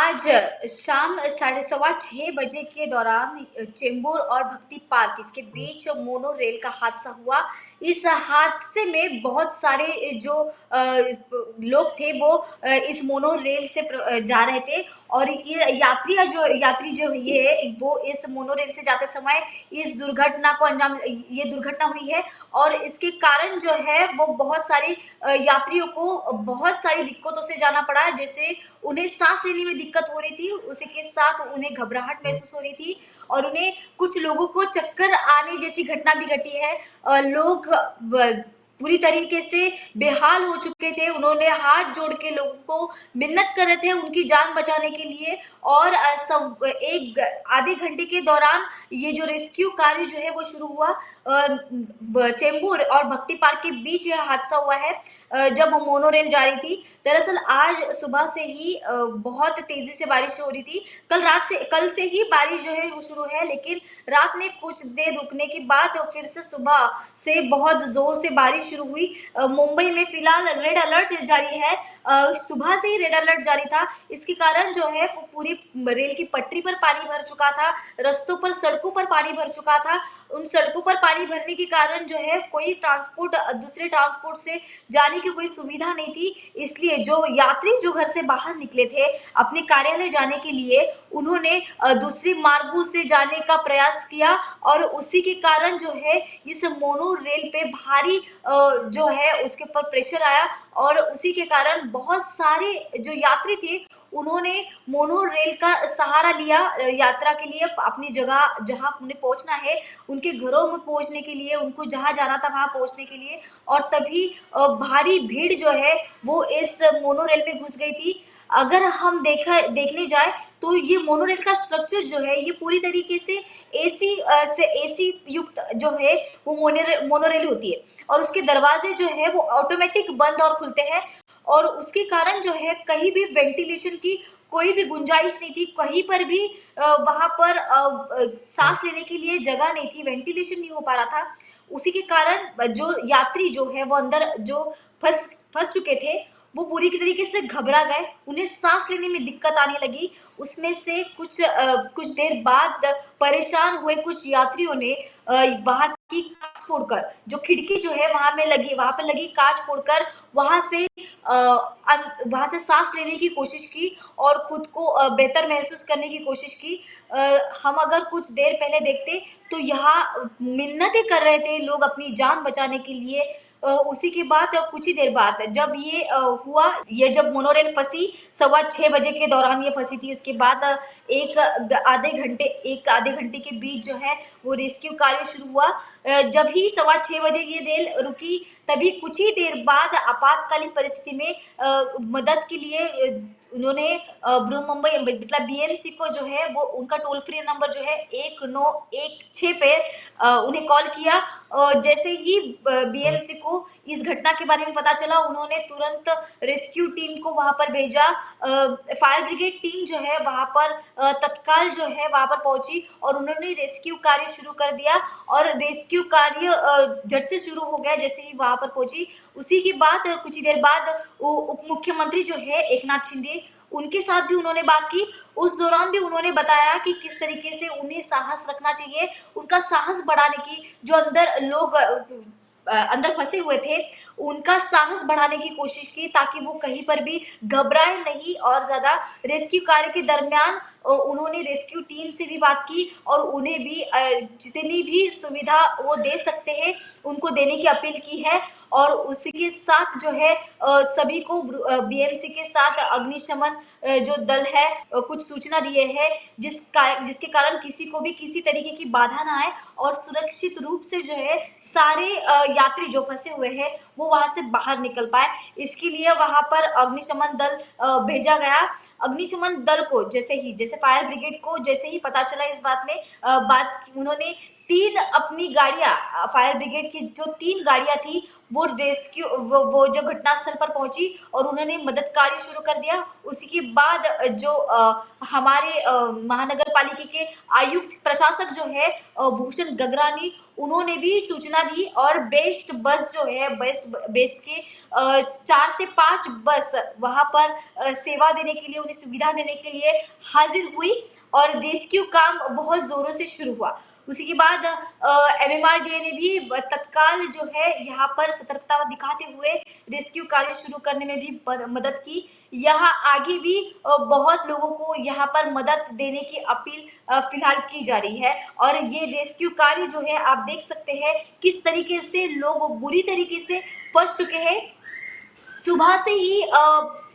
आज शाम 6:15 बजे के दौरान चेंबूर और भक्ति पार्क इसके बीच मोनो रेल का हादसा हुआ। इस हादसे में बहुत सारे जो लोग थे वो इस मोनो रेल से जा रहे थे और ये यात्री जो ये है वो इस मोनो रेल से जाते समय इस दुर्घटना को अंजाम ये दुर्घटना हुई है और इसके कारण जो है वो बहुत सारे यात्रियों को बहुत सारी दिक्कतों से जाना पड़ा, जैसे उन्हें सांस लेने में दिक्कत हो रही थी, उसी के साथ उन्हें घबराहट महसूस हो रही थी और उन्हें कुछ लोगों को चक्कर आने जैसी घटना भी घटी है। लोग पूरी तरीके से बेहाल हो चुके थे, उन्होंने हाथ जोड़ के लोगों को मिन्नत कर रहे थे उनकी जान बचाने के लिए और सब एक आधे घंटे के दौरान ये जो रेस्क्यू कार्य जो है वो शुरू हुआ। चेंबूर और भक्ति पार्क के बीच यह हादसा हुआ है जब मोनो रेल जा रही थी। दरअसल आज सुबह से ही बहुत तेजी से बारिश हो रही थी। कल से ही बारिश जो है वो शुरू है, लेकिन रात में कुछ देर रुकने के बाद फिर से सुबह से बहुत जोर से बारिश शुरू हुई। मुंबई में फिलहाल रेड अलर्ट जारी है। सुबह से ही रेड अलर्ट जारी था। इसके कारण जो है वो पूरी रेल की पटरी पर पानी भर चुका था, रस्तों पर सड़कों पर पानी भर चुका था। उन सड़कों पर पानी भरने के कारण जो है कोई ट्रांसपोर्ट दूसरे ट्रांसपोर्ट से जाने की कोई सुविधा नहीं थी। इसलिए जो यात्री जो घर से बाहर निकले थे अपने कार्यालय जाने के लिए, उन्होंने दूसरे मार्गों से जाने का प्रयास किया और उसी के कारण जो है इस मोनो रेल पे भारी जो है उसके ऊपर प्रेशर आया और उसी के कारण बहुत सारे जो यात्री थे उन्होंने मोनो रेल का सहारा लिया यात्रा के लिए अपनी जगह जहां उन्हें पहुंचना है, उनके घरों में पहुंचने के लिए, उनको जहां जाना था वहां पहुंचने के लिए। और तभी भारी भीड़ जो है वो इस मोनो रेल में घुस गई थी। अगर हम देखने जाए तो ये मोनो रेल का स्ट्रक्चर जो है ये पूरी तरीके से एसी युक्त जो है वो मोनो रेल होती है और उसके दरवाजे जो है वो ऑटोमेटिक बंद और खुलते हैं और उसके कारण जो है कहीं भी वेंटिलेशन की कोई भी गुंजाइश नहीं थी, कहीं पर भी वहां पर सांस लेने के लिए जगह नहीं थी, वेंटिलेशन नहीं हो पा रहा था। उसी के कारण जो यात्री जो है वो अंदर जो फंस फंस चुके थे वो पूरी तरीके से घबरा गए, उन्हें सांस लेने में दिक्कत आने लगी। उसमें से कुछ देर बाद परेशान हुए कुछ यात्रियों ने वहां की कांच फोड़कर, जो खिड़की जो है वहां पे लगी कांच फोड़कर वहां से सांस लेने की कोशिश की और खुद को बेहतर महसूस करने की कोशिश की। हम अगर कुछ देर पहले देखते तो यहाँ मिन्नतें कर रहे थे लोग अपनी जान बचाने के लिए। उसी के बाद कुछ ही देर बाद जब ये हुआ, ये जब मोनोरेल फंसी 6:15 बजे के दौरान ये फंसी थी, उसके बाद एक आधे घंटे के बीच जो है वो रेस्क्यू कार्य शुरू हुआ। जब ही 6:15 बजे ये रेल रुकी तभी कुछ ही देर बाद आपातकालीन परिस्थिति में मदद के लिए उन्होंने मुंबई मतलब बीएमसी को जो है वो उनका टोल फ्री नंबर जो है 1916 पे उन्हें कॉल किया। जैसे ही बीएमसी को इस घटना के बारे में पता चला, उन्होंने तुरंत रेस्क्यू टीम को वहां पर भेजा। फायर ब्रिगेड टीम जो है वहां पर तत्काल जो है वहां पर पहुंची और उन्होंने रेस्क्यू कार्य शुरू कर दिया और रेस्क्यू कार्य झट से शुरू हो गया जैसे ही वहां पर पहुंची। उसी के बाद कुछ ही देर बाद उप मुख्यमंत्री जो है एकनाथ शिंदे, उनके साथ भी उन्होंने बात की। उस दौरान भी उन्होंने बताया कि किस तरीके से उन्हें साहस रखना चाहिए, उनका साहस बढ़ाने की, जो अंदर लोग अंदर फंसे हुए थे उनका साहस बढ़ाने की कोशिश की ताकि वो कहीं पर भी घबराए नहीं। और ज्यादा रेस्क्यू कार्य के दरमियान उन्होंने रेस्क्यू टीम से भी बात की और उन्हें भी जितनी भी सुविधा वो दे सकते हैं उनको देने की अपील की है। और उसी के साथ जो है सभी को बीएमसी के साथ अग्निशमन जो दल है कुछ सूचना दिए हैं जिसके कारण किसी को भी किसी तरीके की बाधा ना आए और सुरक्षित रूप से जो है सारे यात्री जो फंसे हुए हैं वो वहां से बाहर निकल पाए। इसके लिए वहां पर अग्निशमन दल भेजा गया। अग्निशमन दल को जैसे फायर ब्रिगेड को जैसे ही पता चला इस बात में बात उन्होंने 3 अपनी गाड़ियाँ फायर ब्रिगेड की जो 3 गाड़ियाँ थी वो रेस्क्यू वो जो घटनास्थल पर पहुँची और उन्होंने मदद कार्य शुरू कर दिया। उसी के बाद जो हमारे महानगर पालिका के आयुक्त प्रशासक जो है भूषण गगरानी, उन्होंने भी सूचना दी और बेस्ट बस जो है बेस्ट के 4 से 5 बस वहाँ पर सेवा देने के लिए, उन्हें सुविधा देने के लिए हाजिर हुई और रेस्क्यू काम बहुत जोरों से शुरू हुआ। उसी के बाद एमएमआरडीए ने भी तत्काल जो है यहाँ पर सतर्कता दिखाते हुए रेस्क्यू कार्य शुरू करने में भी मदद की। यहाँ आगे भी बहुत लोगों को यहाँ पर मदद देने की अपील फिलहाल की जा रही है और ये रेस्क्यू कार्य जो है आप देख सकते हैं किस तरीके से लोग बुरी तरीके से फंस चुके हैं। सुबह से ही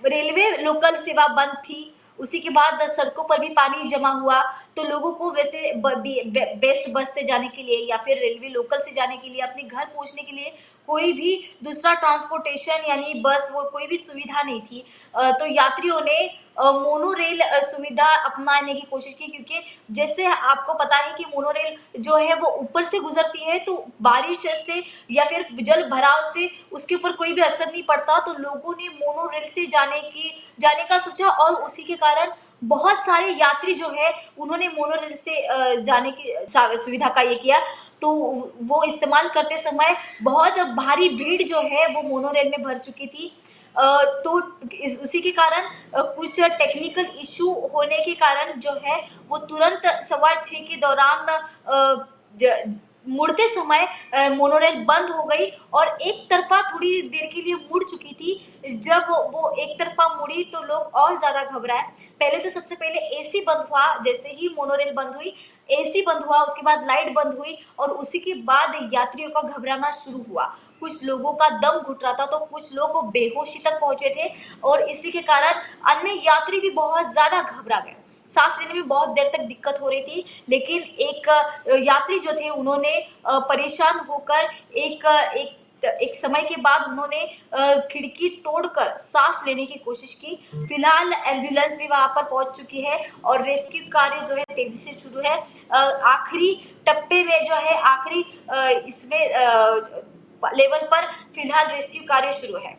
रेलवे लोकल सेवा बंद थी। उसी के बाद सड़कों पर भी पानी जमा हुआ, तो लोगों को वैसे बेस्ट बस से जाने के लिए या फिर रेलवे लोकल से जाने के लिए, अपने घर पहुंचने के लिए कोई भी दूसरा ट्रांसपोर्टेशन यानी बस वो कोई भी सुविधा नहीं थी। तो यात्रियों ने मोनोरेल सुविधा अपनाने की कोशिश की, क्योंकि जैसे आपको पता है कि मोनोरेल जो है वो ऊपर से गुजरती है, तो बारिश से या फिर जल भराव से उसके ऊपर कोई भी असर नहीं पड़ता। तो लोगों ने मोनोरेल से जाने का सोचा और उसी के कारण बहुत सारे यात्री जो है उन्होंने मोनोरेल से जाने की सुविधा का ये किया। तो वो इस्तेमाल करते समय बहुत भारी भीड़ जो है वो मोनोरेल में भर चुकी थी। तो उसी के कारण कुछ टेक्निकल इशू होने के कारण जो है वो तुरंत 6:15 के दौरान मुड़ते समय मोनोरेल बंद हो गई और एक तरफा थोड़ी देर के लिए मुड़ चुकी थी। जब वो एक तरफा मुड़ी तो लोग और ज्यादा घबराए। पहले तो सबसे पहले एसी बंद हुआ, जैसे ही मोनोरेल बंद हुई एसी बंद हुआ, उसके बाद लाइट बंद हुई और उसी के बाद यात्रियों का घबराना शुरू हुआ। कुछ लोगों का दम घुट रहा था, तो कुछ लोग बेहोशी तक पहुंचे थे और इसी के कारण अन्य यात्री भी बहुत ज्यादा घबरा गए। सांस लेने में बहुत देर तक दिक्कत हो रही थी, लेकिन एक यात्री जो थे उन्होंने परेशान होकर एक समय के बाद उन्होंने खिड़की तोड़कर सांस लेने की कोशिश की। फिलहाल एम्बुलेंस भी वहां पर पहुंच चुकी है और रेस्क्यू कार्य जो है तेजी से शुरू है। आखिरी टप्पे में जो है आखिरी इसमें लेवल पर फिलहाल रेस्क्यू कार्य शुरू है।